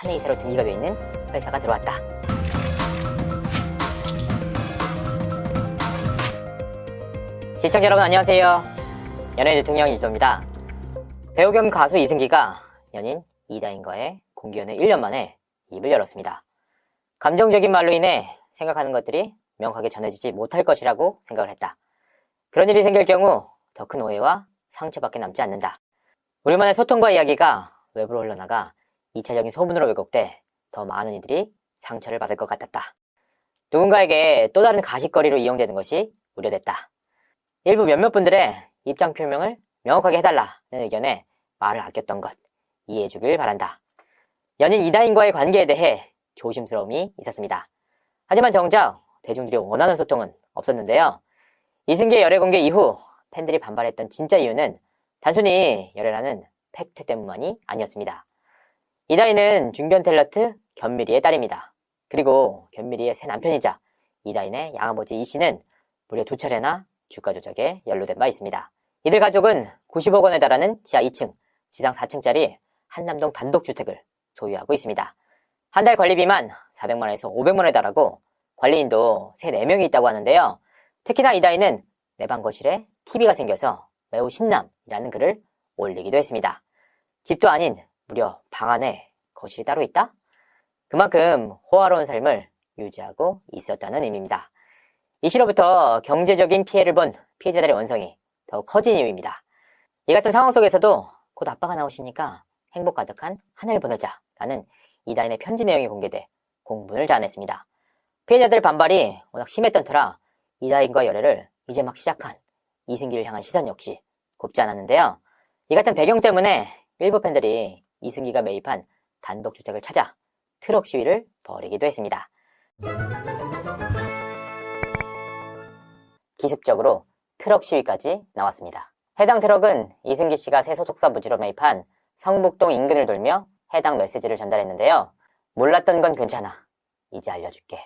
사내 이사로 등기가 되어 있는 회사가 들어왔다. 시청자 여러분 안녕하세요. 연예 대통령 이지도입니다. 배우 겸 가수 이승기가 연인 이다인과의 공개연애 1년 만에 입을 열었습니다. 감정적인 말로 인해 생각하는 것들이 명확하게 전해지지 못할 것이라고 생각을 했다. 그런 일이 생길 경우 더 큰 오해와 상처밖에 남지 않는다. 우리만의 소통과 이야기가 외부로 흘러나가 2차적인 소문으로 왜곡돼 더 많은 이들이 상처를 받을 것 같았다. 누군가에게 또 다른 가십거리로 이용되는 것이 우려됐다. 일부 몇몇 분들의 입장 표명을 명확하게 해달라는 의견에 말을 아꼈던 것 이해해주길 바란다. 연인 이다인과의 관계에 대해 조심스러움이 있었습니다. 하지만 정작 대중들이 원하는 소통은 없었는데요. 이승기의 열애 공개 이후 팬들이 반발했던 진짜 이유는 단순히 열애라는 팩트 때문만이 아니었습니다. 이다인은 중견 탤런트 견미리의 딸입니다. 그리고 견미리의 새 남편이자 이다인의 양아버지 이씨는 무려 2차례나 주가 조작에 연루된 바 있습니다. 이들 가족은 90억 원에 달하는 지하 2층, 지상 4층짜리 한남동 단독주택을 소유하고 있습니다. 한 달 관리비만 400만 원에서 500만 원에 달하고 관리인도 새 4명이 있다고 하는데요. 특히나 이다인은 내 방 거실에 TV가 생겨서 매우 신남이라는 글을 올리기도 했습니다. 집도 아닌 무려 방 안에 거실이 따로 있다? 그만큼 호화로운 삶을 유지하고 있었다는 의미입니다. 이시로부터 경제적인 피해를 본 피해자들의 원성이 더욱 커진 이유입니다. 이 같은 상황 속에서도 곧 아빠가 나오시니까 행복 가득한 한 해를 보내자 라는 이다인의 편지 내용이 공개돼 공분을 자아냈습니다. 피해자들의 반발이 워낙 심했던 터라 이다인과 열애를 이제 막 시작한 이승기를 향한 시선 역시 곱지 않았는데요. 이 같은 배경 때문에 일부 팬들이 이승기가 매입한 단독주택을 찾아 트럭 시위를 벌이기도 했습니다. 기습적으로 트럭 시위까지 나왔습니다. 해당 트럭은 이승기 씨가 새 소속사 부지로 매입한 성북동 인근을 돌며 해당 메시지를 전달했는데요. 몰랐던 건 괜찮아. 이제 알려줄게.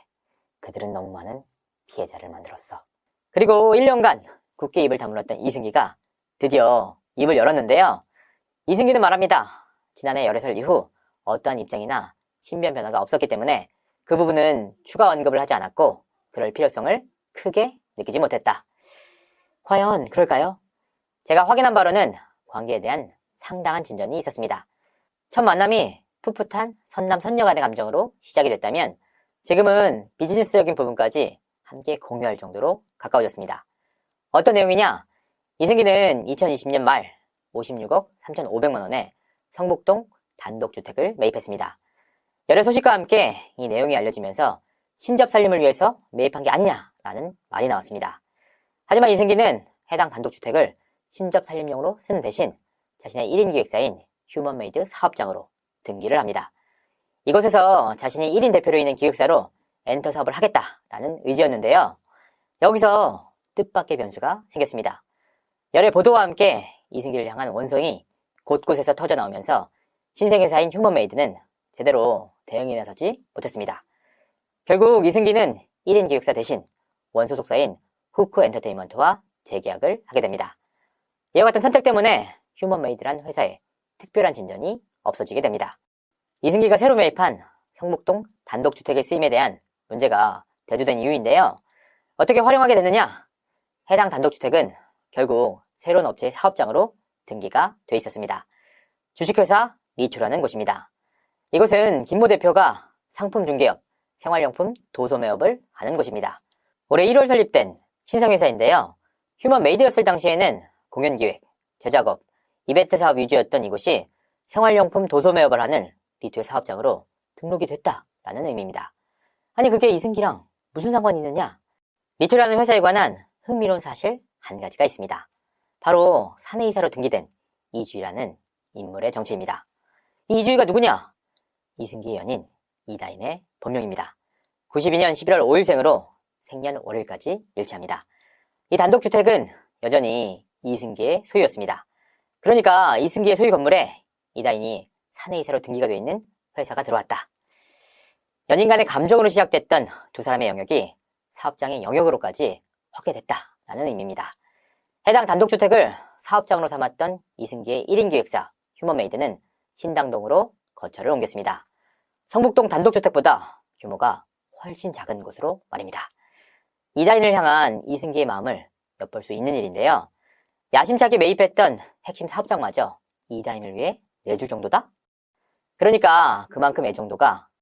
그들은 너무 많은 피해자를 만들었어. 그리고 1년간 굳게 입을 다물었던 이승기가 드디어 입을 열었는데요. 이승기는 말합니다. 지난해 열애설 이후 어떠한 입장이나 신변 변화가 없었기 때문에 그 부분은 추가 언급을 하지 않았고 그럴 필요성을 크게 느끼지 못했다. 과연 그럴까요? 제가 확인한 바로는 관계에 대한 상당한 진전이 있었습니다. 첫 만남이 풋풋한 선남 선녀 간의 감정으로 시작이 됐다면 지금은 비즈니스적인 부분까지 함께 공유할 정도로 가까워졌습니다. 어떤 내용이냐? 이승기는 2020년 말 56억 3,500만 원에 성북동 단독주택을 매입했습니다. 열애 소식과 함께 이 내용이 알려지면서 신접 살림을 위해서 매입한 게 아니냐라는 말이 나왔습니다. 하지만 이승기는 해당 단독주택을 신접 살림용으로 쓰는 대신 자신의 1인 기획사인 휴먼메이드 사업장으로 등기를 합니다. 이곳에서 자신이 1인 대표로 있는 기획사로 엔터 사업을 하겠다라는 의지였는데요. 여기서 뜻밖의 변수가 생겼습니다. 열애 보도와 함께 이승기를 향한 원성이 곳곳에서 터져나오면서 신생회사인 휴먼메이드는 제대로 대응에 나서지 못했습니다. 결국 이승기는 1인 기획사 대신 원소속사인 후크 엔터테인먼트와 재계약을 하게 됩니다. 이와 같은 선택 때문에 휴먼메이드란 회사에 특별한 진전이 없어지게 됩니다. 이승기가 새로 매입한 성북동 단독주택의 쓰임에 대한 문제가 대두된 이유인데요. 어떻게 활용하게 됐느냐? 해당 단독주택은 결국 새로운 업체의 사업장으로 등기가 돼 있었습니다. 주식회사 리투라는 곳입니다. 이곳은 김모 대표가 상품 중개업, 생활용품 도소매업을 하는 곳입니다. 올해 1월 설립된 신성회사인데요. 휴먼메이드였을 당시에는 공연기획, 제작업, 이벤트 사업 위주였던 이곳이 생활용품 도소매업을 하는 리투의 사업장으로 등록이 됐다라는 의미입니다. 아니 그게 이승기랑 무슨 상관이 있느냐? 리투라는 회사에 관한 흥미로운 사실 한 가지가 있습니다. 바로 사내이사로 등기된 이주희라는 인물의 정체입니다. 이 이주희가 누구냐? 이승기의 연인 이다인의 본명입니다. 92년 11월 5일생으로 생년 월일까지 일치합니다. 이 단독주택은 여전히 이승기의 소유였습니다. 그러니까 이승기의 소유 건물에 이다인이 사내이사로 등기가 되어 있는 회사가 들어왔다. 연인 간의 감정으로 시작됐던 두 사람의 영역이 사업장의 영역으로까지 확대됐다라는 의미입니다. 해당 단독주택을 사업장으로 삼았던 이승기의 1인 기획사 휴먼메이드는 신당동으로 거처를 옮겼습니다. 성북동 단독주택보다 규모가 훨씬 작은 곳으로 말입니다. 이다인을 향한 이승기의 마음을 엿볼 수 있는 일인데요. 야심차게 매입했던 핵심 사업장마저 이다인을 위해 내줄 정도다? 그러니까 그만큼 애정도가